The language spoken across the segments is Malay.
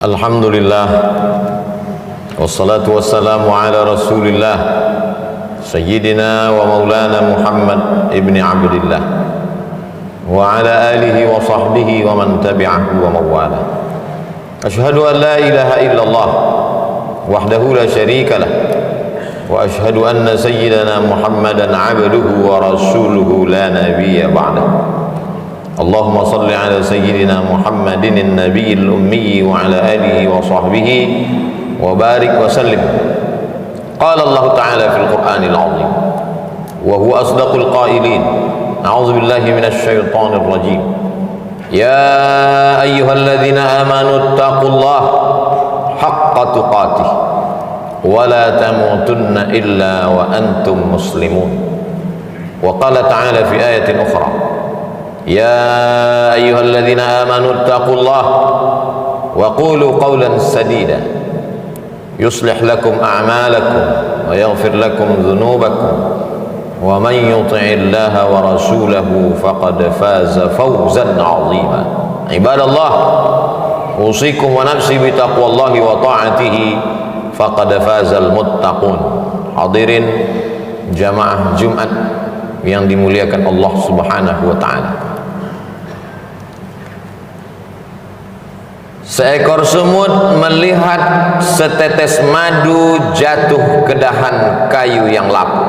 Alhamdulillah, wassalatu wassalamu ala rasulillah Sayyidina wa maulana Muhammad ibni Abdillah wa ala alihi wa sahbihi wa man tabi'ahu wa mawala. Ashhadu an la ilaha illallah wahdahu la sharika lah wa ashhadu anna sayyidana Muhammadan abduhu wa rasuluhu la nabiyya ba'dah. Allahumma salli ala sayyidina Muhammadin an-nabiyil ummi wa ala alihi wa sahbihi wa barik wa sallim. Qala Allah ta'ala fil Qur'anil 'azim wa huwa asdaqul qailin. A'udzu billahi minasy syaithanir rajim. Ya ayyuhalladzina amanu taqullaha haqqa tuqatih wa la tamutunna illa wa antum muslimun. Wa qala ta'ala fi ayatin ukhra, يا أيها الذين آمنوا اتقوا الله وقولوا قولا سديدا يصلح لكم أعمالكم ويغفر لكم ذنوبكم ومن يطع الله ورسوله فقد فاز فوزا عظيما. عباد الله، أوصيكم ونفسي بتقوى الله وطاعته فقد فاز المتقون. Hadirin jamaah Jumat yang dimuliakan Allah Subhanahu wa taala. Seekor semut melihat setetes madu jatuh ke dahan kayu yang lapuk.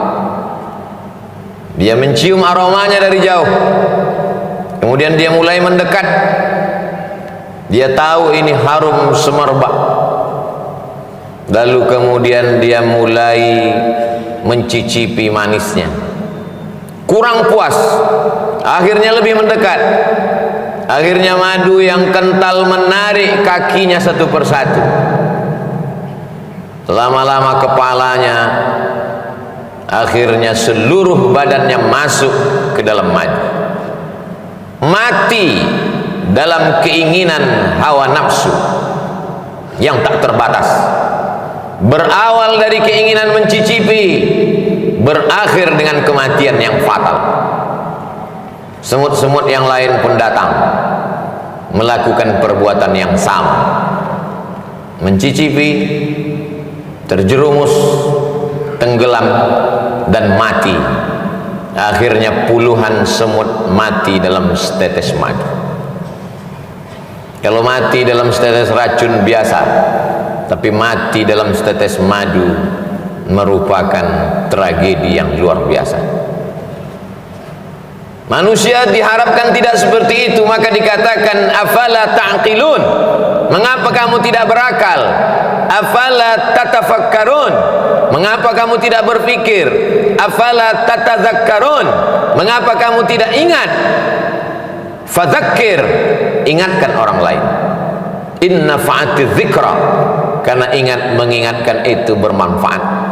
Dia mencium aromanya dari jauh. Kemudian dia mulai mendekat. Dia tahu ini harum semerbak. Lalu kemudian dia mulai mencicipi manisnya. Kurang puas, akhirnya lebih mendekat. Akhirnya madu yang kental menarik kakinya satu persatu. Lama-lama kepalanya, akhirnya seluruh badannya masuk ke dalam madu. Mati dalam keinginan hawa nafsu yang tak terbatas. Berawal dari keinginan mencicipi, berakhir dengan kematian yang fatal. Semut-semut yang lain pun datang melakukan perbuatan yang sama, mencicipi, terjerumus, tenggelam, dan mati. Akhirnya puluhan semut mati dalam setetes madu. Kalau mati dalam setetes racun biasa, tapi mati dalam setetes madu merupakan tragedi yang luar biasa. Manusia diharapkan tidak seperti itu, maka dikatakan afala ta'qilun, mengapa kamu tidak berakal? Afala tatafakkarun, mengapa kamu tidak berpikir? Afala tatadzakkarun, mengapa kamu tidak ingat? Fadzakir, ingatkan orang lain. Inna fa'ati dzikra, karena mengingatkan itu bermanfaat.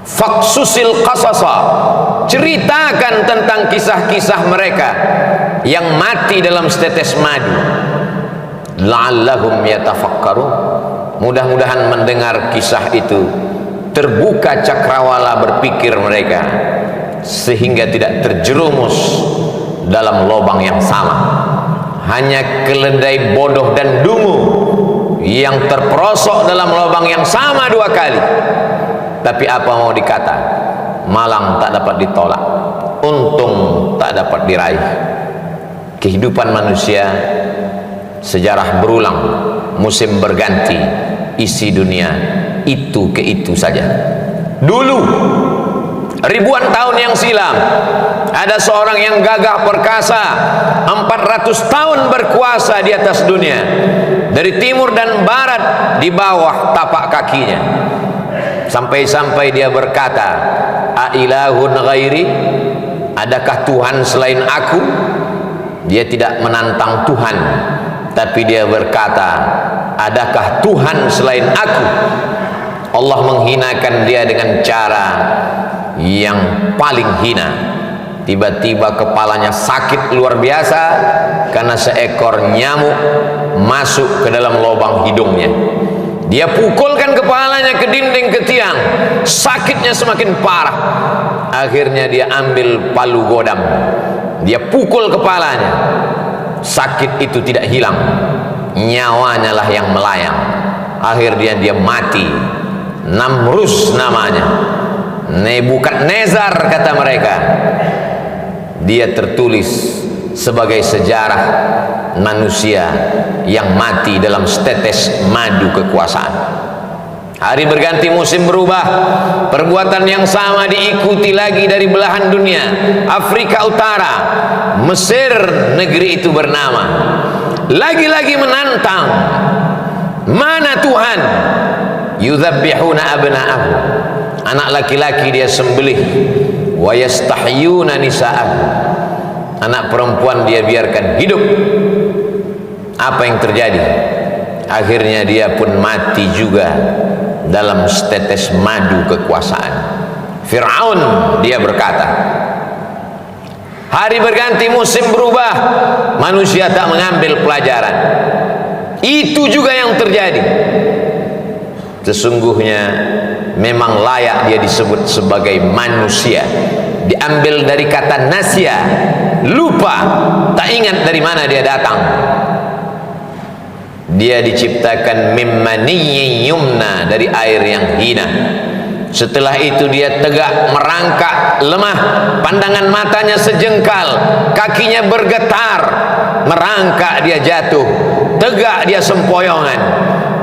Faksusil qasasa, ceritakan tentang kisah-kisah mereka yang mati dalam setetes madu. La'allahum yatafakkarun, mudah-mudahan mendengar kisah itu terbuka cakrawala berpikir mereka, sehingga tidak terjerumus dalam lubang yang sama. Hanya keledai bodoh dan dungu yang terperosok dalam lubang yang sama dua kali. Tapi apa mau dikata, malang tak dapat ditolak, untung tak dapat diraih. Kehidupan manusia, sejarah berulang, musim berganti, isi dunia itu ke itu saja. Dulu, ribuan tahun yang silam, ada seorang yang gagah perkasa, 400 tahun berkuasa di atas dunia, dari timur dan barat di bawah tapak kakinya. Sampai-sampai dia berkata, "Ailahun ghairi?" Adakah Tuhan selain aku? Dia tidak menantang Tuhan, tapi dia berkata, adakah Tuhan selain aku? Allah menghinakan dia dengan cara yang paling hina. Tiba-tiba kepalanya sakit luar biasa karena seekor nyamuk masuk ke dalam lubang hidungnya. Dia pukulkan kepalanya ke dinding, ke tiang, sakitnya semakin parah. Akhirnya dia ambil palu godam, dia pukul kepalanya, sakit itu tidak hilang. nyawanya lah yang melayang. Akhirnya dia mati. Namrus namanya, Nebukadnezar kata mereka. Dia tertulis sebagai sejarah manusia yang mati dalam setetes madu kekuasaan. Hari berganti, musim berubah, perbuatan yang sama diikuti lagi dari belahan dunia. Afrika Utara, Mesir, negeri itu bernama, lagi-lagi menantang. Mana Tuhan? Yudzabbihuna abna'ahum, anak laki-laki dia sembelih. Wa yastahyuna nisa'ahum, anak perempuan dia biarkan hidup. Apa yang terjadi? Akhirnya dia pun mati juga dalam setetes madu kekuasaan. Fir'aun dia berkata, hari berganti, musim berubah, manusia tak mengambil pelajaran. Itu juga yang terjadi. Sesungguhnya memang layak dia disebut sebagai manusia. Diambil dari kata nasya, lupa, tak ingat dari mana dia datang. Dia diciptakan mimmaniyyin yumna, dari air yang hina. Setelah itu dia tegak merangkak, lemah, pandangan matanya sejengkal, kakinya bergetar, merangkak dia jatuh, tegak dia sempoyongan.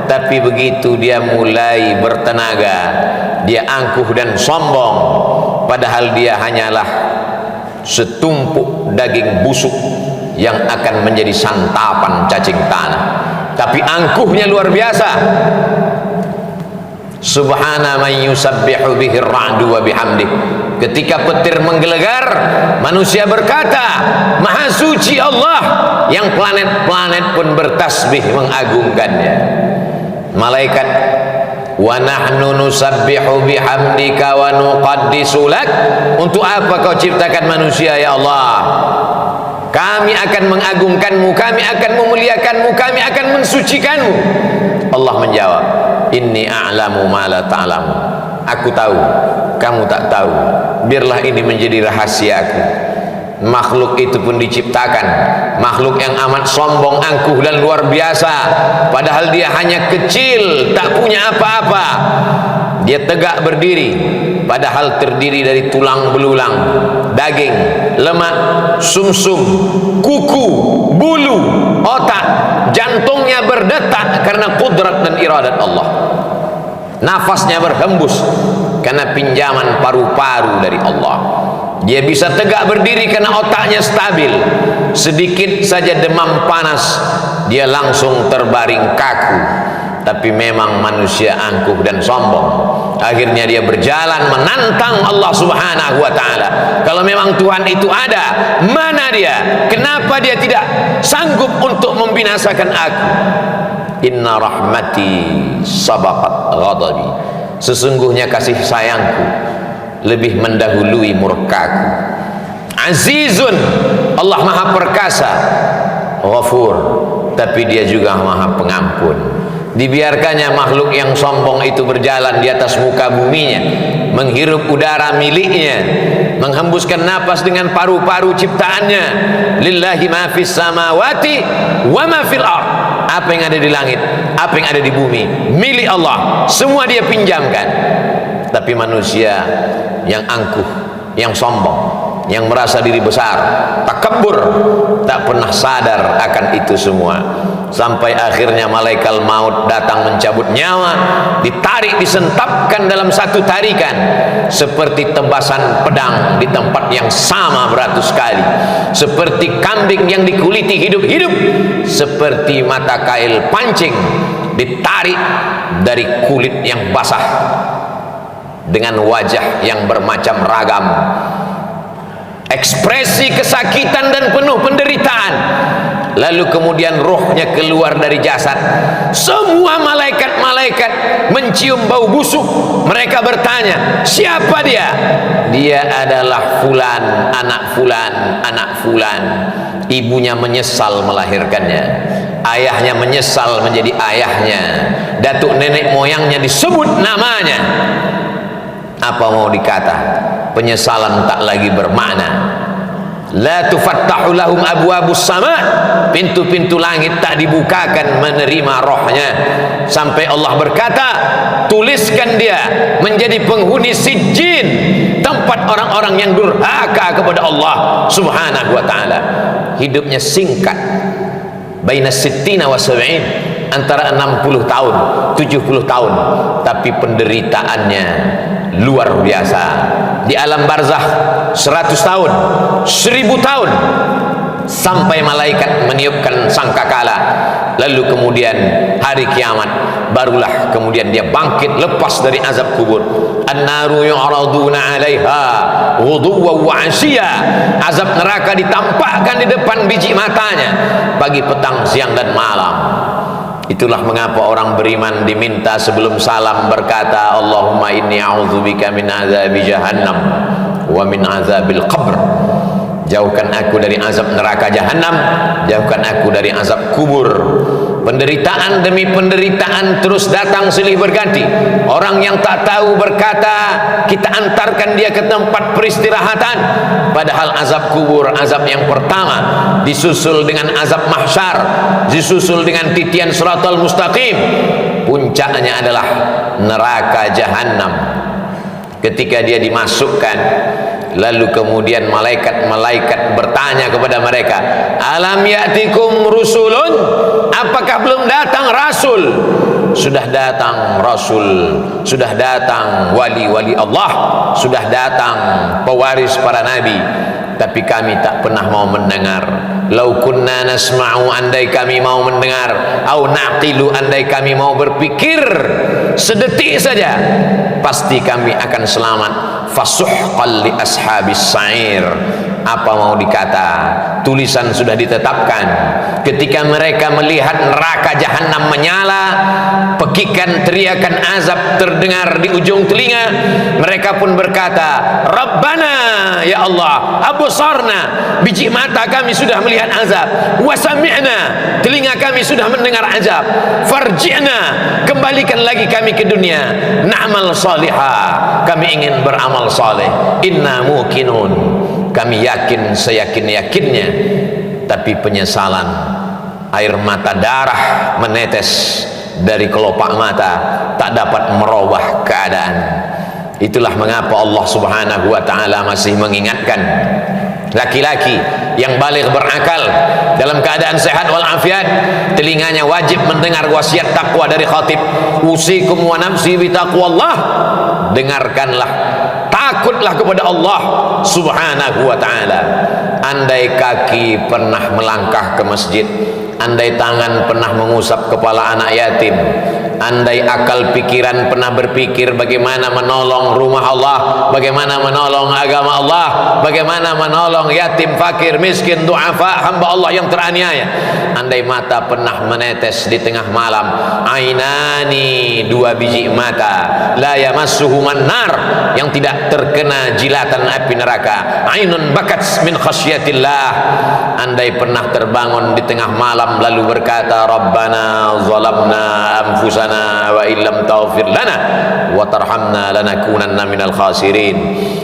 Tapi begitu dia mulai bertenaga, dia angkuh dan sombong, padahal dia hanyalah setumpuk daging busuk yang akan menjadi santapan cacing tanah. Tapi angkuhnya luar biasa. Subhana man yusabbihu bihi ar-ra'du wa bihamdih. Ketika petir menggelegar, manusia berkata, maha suci Allah, yang planet-planet pun bertasbih mengagungkannya. Malaikat, wa nahnu nusabbihu bihamdika wa nuqaddisu lak. Untuk apa kau ciptakan manusia ya Allah? Kami akan mengagungkanmu, kami akan memuliakanmu, kami akan mensucikanmu. Allah menjawab, inni a'lamu ma la ta'lamu. Aku tahu, kamu tak tahu. Biarlah ini menjadi rahasiaku. Makhluk itu pun diciptakan, makhluk yang amat sombong, angkuh dan luar biasa, padahal dia hanya kecil, tak punya apa-apa. Dia tegak berdiri, padahal terdiri dari tulang belulang, daging, lemak, sumsum, kuku, bulu, otak. Jantungnya berdetak karena kudrat dan iradat Allah. Nafasnya berhembus karena pinjaman paru-paru dari Allah. Dia bisa tegak berdiri karena otaknya stabil. Sedikit saja demam panas, dia langsung terbaring kaku. Tapi memang manusia angkuh dan sombong. Akhirnya dia berjalan menantang Allah Subhanahu wa ta'ala. Kalau memang Tuhan itu ada, mana dia? Kenapa dia tidak sanggup untuk membinasakan aku? Inna rahmati sabaqat ghadabi. Sesungguhnya kasih sayangku lebih mendahului murkaku. Azizun, Allah maha perkasa. Ghafur, tapi dia juga maha pengampun. Dibiarkannya makhluk yang sombong itu berjalan di atas muka buminya, menghirup udara miliknya, menghembuskan napas dengan paru-paru ciptaannya. Lillahi ma fis samawati wa ma fil ardh. Apa yang ada di langit, apa yang ada di bumi, milik Allah, semua dia pinjamkan. Tapi manusia yang angkuh, yang sombong, yang merasa diri besar, takabur, tak pernah sadar akan itu semua. Sampai akhirnya malaikat maut datang mencabut nyawa, ditarik, disentapkan dalam satu tarikan, seperti tebasan pedang di tempat yang sama beratus kali, seperti kambing yang dikuliti hidup-hidup, seperti mata kail pancing ditarik dari kulit yang basah, dengan wajah yang bermacam ragam, ekspresi kesakitan dan penuh penderitaan. Lalu kemudian rohnya keluar dari jasad. Semua malaikat-malaikat mencium bau busuk. Mereka bertanya, siapa dia? Dia adalah fulan, anak fulan, anak fulan. Ibunya menyesal melahirkannya, ayahnya menyesal menjadi ayahnya, datuk nenek moyangnya disebut namanya. Apa mau dikata? Penyesalan tak lagi bermakna. La tufattahu lahum abwabus sama, pintu-pintu langit tak dibukakan menerima rohnya, sampai Allah berkata, tuliskan dia menjadi penghuni sijjin, tempat orang-orang yang durhaka kepada Allah subhanahu wa ta'ala. Hidupnya singkat, baina sittina wa sab'in, antara 60 tahun 70 tahun, tapi penderitaannya luar biasa. Di alam barzakh 100 tahun, 1000 tahun, sampai malaikat meniupkan sangkakala. Lalu kemudian hari kiamat, barulah kemudian dia bangkit lepas dari azab kubur. An-naru yu'raduna 'alaiha ghuduwwan wa 'ashiyya. Azab neraka ditampakkan di depan biji matanya pagi, petang, siang dan malam. Itulah mengapa orang beriman diminta sebelum salam berkata, Allahumma inni a'udzubika min azabi jahannam wa min azabil qabr. Jauhkan aku dari azab neraka jahanam, jauhkan aku dari azab kubur. Penderitaan demi penderitaan terus datang silih berganti. Orang yang tak tahu berkata, kita antarkan dia ke tempat peristirahatan, padahal azab kubur, azab yang pertama, disusul dengan azab mahsyar, disusul dengan titian siratal mustaqim, puncaknya adalah neraka jahanam. Ketika dia dimasukkan, lalu kemudian malaikat bertanya kepada mereka, alam ya'tikum rusulun, apakah belum datang rasul? Sudah datang rasul, sudah datang wali-wali Allah, sudah datang pewaris para nabi, tapi kami tak pernah mau mendengar. Lau kunna nasma'u, andai kami mau mendengar, au naqilu, andai kami mau berpikir sedetik saja, pasti kami akan selamat. Fasuhqan li ashabis sa'ir. Apa mau dikata, tulisan sudah ditetapkan. Ketika mereka melihat neraka jahanam menyala, pekikan teriakan azab terdengar di ujung telinga, mereka pun berkata, Rabbana, ya Allah, absarna, biji mata kami sudah melihat azab, wa sami'na, telinga kami sudah mendengar azab, farji'na, kembalikan lagi kami ke dunia, na'mal salihah, kami ingin beramal saleh, inna muqinun, kami yakin seyakin-yakinnya. Tapi penyesalan, air mata darah menetes dari kelopak mata, tak dapat merubah keadaan. Itulah mengapa Allah subhanahu wa ta'ala masih mengingatkan laki-laki yang baligh berakal dalam keadaan sehat walafiat, telinganya wajib mendengar wasiat takwa dari khatib, usikum wa nafsi bitaqwallah, dengarkanlah, takutlah kepada Allah subhanahu wa ta'ala. Andai kaki pernah melangkah ke masjid, andai tangan pernah mengusap kepala anak yatim, andai akal pikiran pernah berpikir bagaimana menolong rumah Allah, bagaimana menolong agama Allah, bagaimana menolong yatim, fakir, miskin, du'afa, hamba Allah yang teraniaya, andai mata pernah menetes di tengah malam, ainani, dua biji mata, la yamassuhuman nar, yang tidak terkena jilatan api neraka, ainun bakat min khasyatillah, andai pernah terbangun di tengah malam lalu berkata, Rabbana zalamna anfusana wa illam taghfir lana wa tarhamna lanakunanna minal khasirin,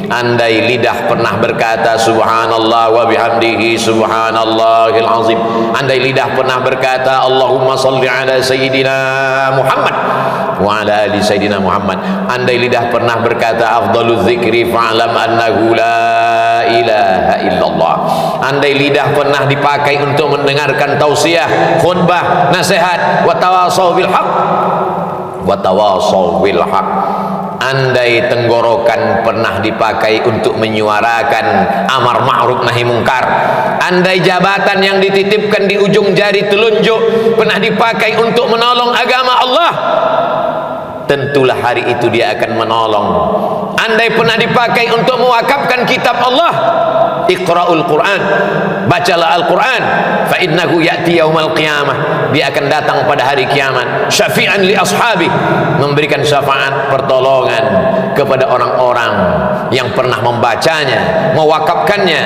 andai lidah pernah berkata subhanallah wa bihamdihi subhanallahil azim, andai lidah pernah berkata Allahumma salli ala sayyidina Muhammad wa ala ali sayyidina Muhammad, andai lidah pernah berkata afdaluz zikri fa'lam annahu la ilaha illallah, andai lidah pernah dipakai untuk mendengarkan tausiah, khutbah, nasihat, wa tawasaw bil haq, wa tawasaw bil haq, andai tenggorokan pernah dipakai untuk menyuarakan amar ma'ruf nahi mungkar, andai jabatan yang dititipkan di ujung jari telunjuk pernah dipakai untuk menolong agama Allah, tentulah hari itu dia akan menolong. Andai pernah dipakai untuk mewakafkan kitab Allah, Iqra'ul Quran, bacalah Al-Quran, fa innahu ya'ti yaumal qiyamah, dia akan datang pada hari kiamat, syafi'an li ashabi, memberikan syafaat pertolongan kepada orang-orang yang pernah membacanya, mewakafkannya,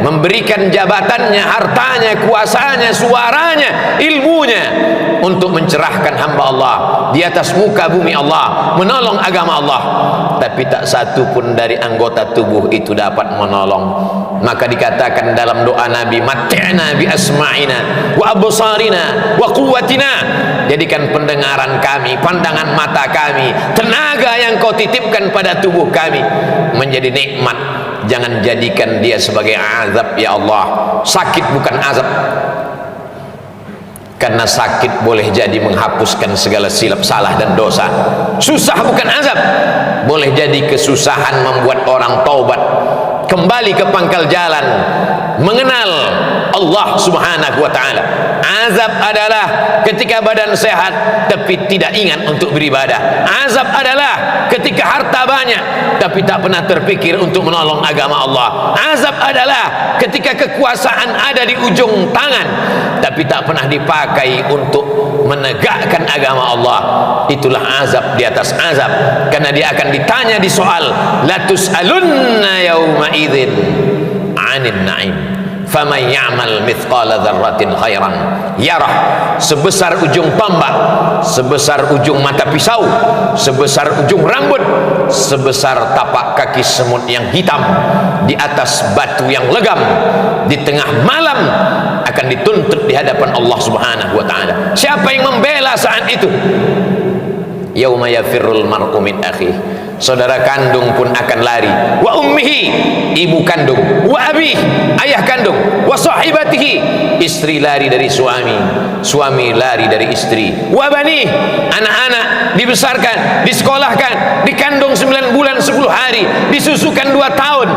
memberikan jabatannya, hartanya, kuasanya, suaranya, ilmunya untuk mencerahkan hamba Allah di atas muka bumi Allah, menolong agama Allah. Tapi tak satu pun dari anggota tubuh itu dapat menolong. Maka dikatakan dalam doa Nabi, mat'na bi asma'ina wa absarina wa quwwatina, jadikan pendengaran kami, pandangan mata kami, tenaga yang kau titipkan pada tubuh kami menjadi nikmat. Jangan jadikan dia sebagai azab ya Allah. Sakit bukan azab, karena sakit boleh jadi menghapuskan segala silap salah dan dosa. Susah bukan azab, boleh jadi kesusahan membuat orang taubat, kembali ke pangkal jalan, mengenal Allah subhanahu wa ta'ala. Azab adalah ketika badan sehat tapi tidak ingat untuk beribadah. Azab adalah ketika harta banyak tapi tak pernah terpikir untuk menolong agama Allah. Azab adalah ketika kekuasaan ada di ujung tangan tapi tak pernah dipakai untuk menegakkan agama Allah. Itulah azab di atas azab, karena dia akan ditanya di soal latus'alunna yauma idzin 'anil na'im faman ya'mal mithqala dzarratin khairan yarah. Sebesar ujung tombak, sebesar ujung mata pisau, sebesar ujung rambut, sebesar tapak kaki semut yang hitam di atas batu yang legam di tengah malam akan dituntut di hadapan Allah subhanahu wa ta'ala. Siapa yang membela saat itu? Yauma yafirrul mar'u min akhihi, saudara kandung pun akan lari, wa ummihi, ibu kandung, wa abi, ayah kandung, wa sahibatihi, istri lari dari suami, suami lari dari istri, wa bani, anak-anak dibesarkan, disekolahkan, dikandung 9 bulan 10 hari, disusukan 2 tahun,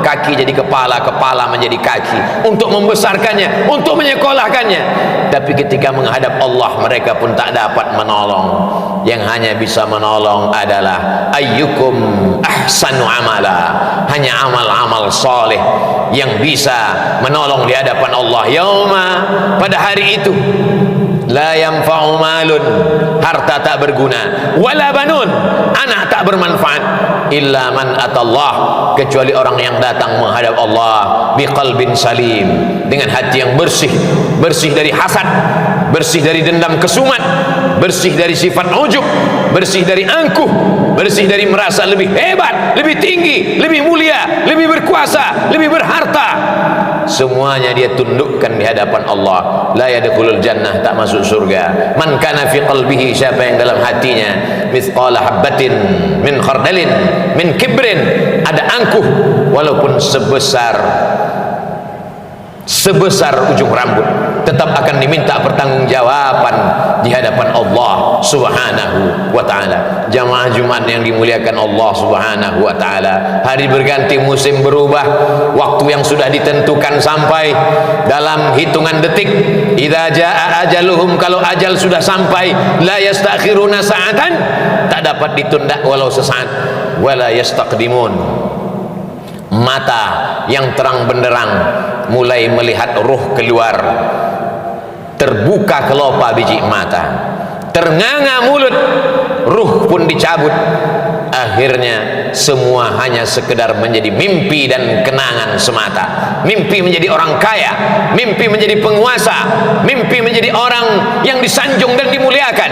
kaki jadi kepala, kepala menjadi kaki, untuk membesarkannya, untuk menyekolahkannya. Tapi ketika menghadap Allah mereka pun tak dapat menolong. Yang hanya bisa menolong adalah ayyukum ahsanu amala, hanya amal-amal soleh yang bisa menolong di hadapan Allah. Yauma, pada hari itu, la yanfa'u malun, harta tak berguna, wala banun, anak tak bermanfaat, illa man atallah, kecuali orang yang datang menghadap Allah biqalbin salim, dengan hati yang bersih, bersih dari hasad, bersih dari dendam kesumat, bersih dari sifat ujub, bersih dari angkuh, bersih dari merasa lebih hebat, lebih tinggi, lebih mulia, lebih berkuasa, lebih berharta. Semuanya dia tundukkan di hadapan Allah. La yadkhulul jannah, tak masuk surga. Man kana fi qalbihi, siapa yang dalam hatinya mithqala habbatin min khardalin min kibrin, ada angkuh walaupun sebesar ujung rambut, tetap akan diminta pertanggungjawaban di hadapan Allah subhanahu wa ta'ala. Jamaah Jumat yang dimuliakan Allah subhanahu wa ta'ala, hari berganti, musim berubah, waktu yang sudah ditentukan sampai dalam hitungan detik. Idza jaa ajaluhum, kalau ajal sudah sampai, la yastakhiruna sa'atan, tak dapat ditunda walau sesaat, wala yastaqdimun. Mata yang terang benderang mulai melihat ruh keluar, terbuka kelopak biji mata, ternganga mulut, ruh pun dicabut. Akhirnya semua hanya sekedar menjadi mimpi dan kenangan semata. Mimpi menjadi orang kaya, mimpi menjadi penguasa, mimpi menjadi orang yang disanjung dan dimuliakan.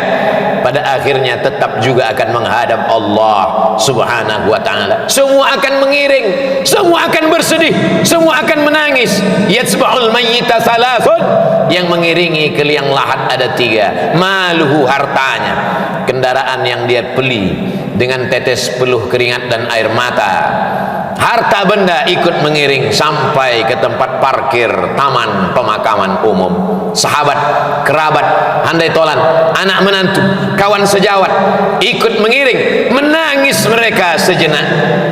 Pada akhirnya tetap juga akan menghadap Allah subhanahu wa ta'ala. Semua akan mengiring, semua akan bersedih, semua akan menangis. Yatsba'ul mayyita salasun, yang mengiringi ke liang lahat ada 3. Maluhu, hartanya, kendaraan yang dia beli dengan tetes peluh keringat dan air mata. Harta benda ikut mengiring sampai ke tempat parkir taman pemakaman umum. Sahabat, kerabat, handai tolan, anak menantu, kawan sejawat ikut mengiring, menangis mereka sejenak.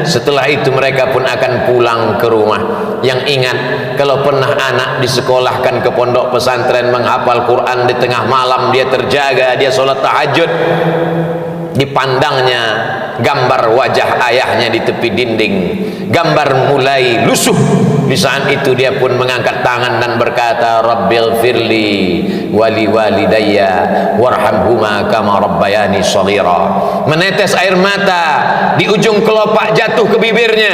Setelah itu mereka pun akan pulang ke rumah. Yang ingat, kalau pernah anak disekolahkan ke pondok pesantren menghafal Quran, di tengah malam dia terjaga, dia sholat tahajud, dipandangnya gambar wajah ayahnya di tepi dinding, gambar mulai lusuh. Di saat itu dia pun mengangkat tangan dan berkata, Rabbil firli wali walidayya warhamhuma kama rabbayani shaghira. Menetes air mata di ujung kelopak jatuh ke bibirnya.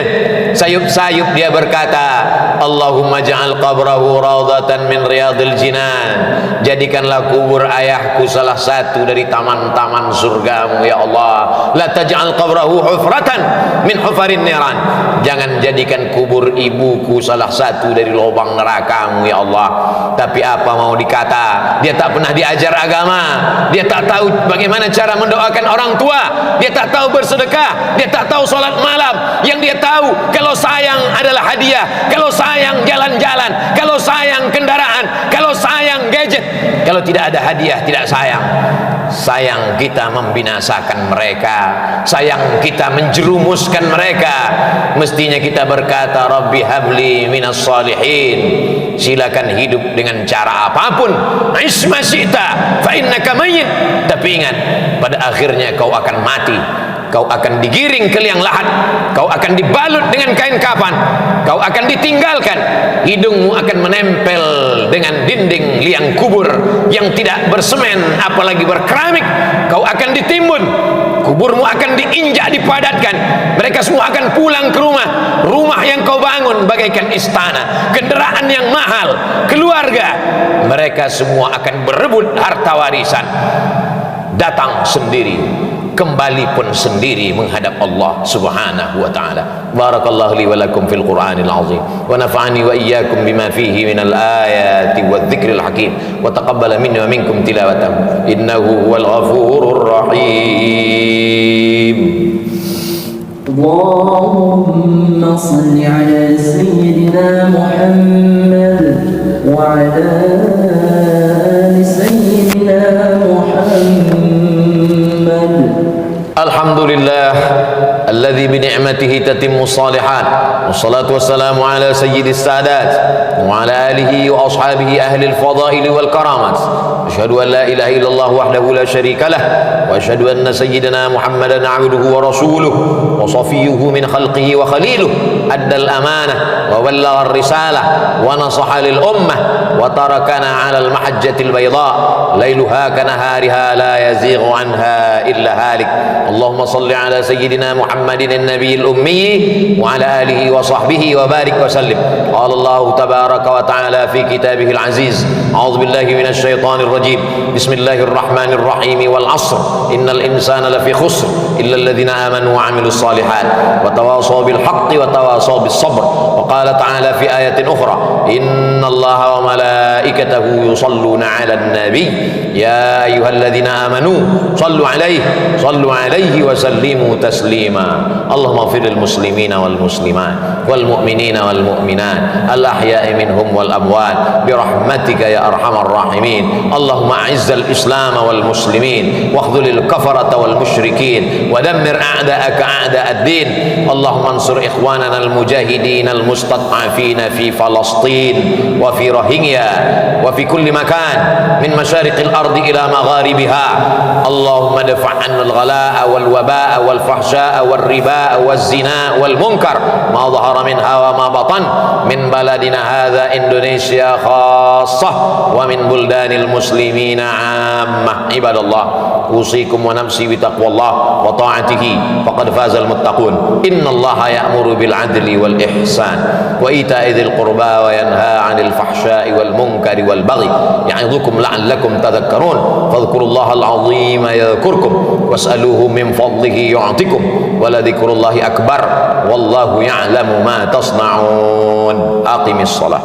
Sayup-sayup dia berkata, Allahumma ja'al qabrahu raudhatan min riyadil jinan, jadikanlah kubur ayahku salah satu dari taman-taman surgamu ya Allah. La taj'al taj'al qabrahu hufratan min hufarin niran. Jangan jadikan kubur ibuku salah satu dari lubang nerakamu ya Allah. Tapi apa mau dikata, dia tak pernah diajar agama, dia tak tahu bagaimana cara mendoakan orang tua, dia tak tahu bersedekah, dia tak tahu sholat malam. Yang dia tahu kalau sayang adalah hadiah, kalau sayang jalan-jalan, kalau sayang kendaraan, kalau sayang gadget. Kalau tidak ada hadiah tidak sayang. Sayang kita membinasakan mereka, sayang kita menjerumuskan mereka. Mestinya kita berkata, Rabbi habli minas salihin. Silakan hidup dengan cara apapun, isma syi'ta fa innaka mayyit. Tapi ingat, pada akhirnya kau akan mati. Kau akan digiring ke liang lahat, kau akan dibalut dengan kain kafan, kau akan ditinggalkan, hidungmu akan menempel dengan dinding liang kubur yang tidak bersemen apalagi berkeramik. Kau akan ditimbun, kuburmu akan diinjak, dipadatkan. Mereka semua akan pulang ke rumah yang kau bangun bagaikan istana, kendaraan yang mahal, keluarga. Mereka semua akan berebut harta warisan. Datang sendiri, kembali pun sendiri menghadap Allah Subhanahu wa taala. Barakallahu li wa lakum fil Qur'anil azim wa nafa'ani wa iyyakum bima fihi minal ayati wadh-dhikril hakim wa taqabbala minni wa minkum tilawatahu innahu huwal ghafurur rahim. Allahumma salli ala sayyidina Muhammad wa ala ali sayyidina Muhammad. Alhamdulillah alladzi bi ni'matihi tatimmu shalihat. Wassalatu wassalamu ala sayyidis sadat wa ala alihi wa ashabihi ahli al-fadail wal karamat. Asyhadu an la ilaha illallah wahdahu la syarika lah wa asyhadu anna sayyidina Muhammadan 'abduhu wa rasuluhu wa safiyyuhu min khalqihi wa khaliluhu. Adda al-amanah wa ballagha ar-risalah wa nasaha lil ummah wa tarakana 'ala al-mahajjati al-bayda lailuha kanahariha la yazighu anha illa halik. Allahumma salli ala sayyidina Muhammadin an-nabiyil ummi wa ala alihi wa sahbihi wa barik wa sallim. Qala Allah tabaraka wa ta'ala fi kitabihil aziz. A'udzu billahi minasy syaithanir rajim. Bismillahir rahmanir rahim. Wal 'ashr innal insana lafi khusr illa alladhina amanu wa 'amilus shalihat wa tawasaw bil haqqi wa tawasaw bis sabr. Wa qala ta'ala fi ayatin ukhra innallaha wa malaikatahu yusalluna 'alan nabiy ya ayyuhalladzina amanu sallu 'alaihi wa sallimu taslima. Allahumma ighfir lil muslimina wal muslimat wal mu'minina wal mu'minat al ahya'i minhum wal amwat bi rahmatika ya arhamar rahimin. Allahumma a'izzal islam wal muslimin wa khudhil kafarata wal musyrikin wa dammir a'da'aka a'da'ad din. Allahumma ansur ikhwanana al mujahidin al mustad'afina fi Falastin wa fi Rohingya wa fi kulli makan min masyariqil ardi ila magharibiha. Allahumma dafa'an al-ghalaa wal wabaa wal fahsyaa wal ribaa wal zinaa wal munkar ma dhahara minha wa ma batan min baladina hadha Indonesia khassah wa min buldanil muslimina 'ammah. Ibadallah, usikum wa nafsi bi taqwallah wa ta'atihi faqad fazal muttaqun. Innallaha ya'muru bil 'adli wal ihsan wa ita'i dzil qurba wa yanha 'anil fahsya'i wal munkari wal baghi ya'idhukum la'allakum tadhakkarun. Fadhkurullahal 'azima yadhkurkum was'aluhu min fadlihi yu'tikum wa la dzikrullahi akbar wallahu ya'lamu ma tasna'un. Aqimis shalah.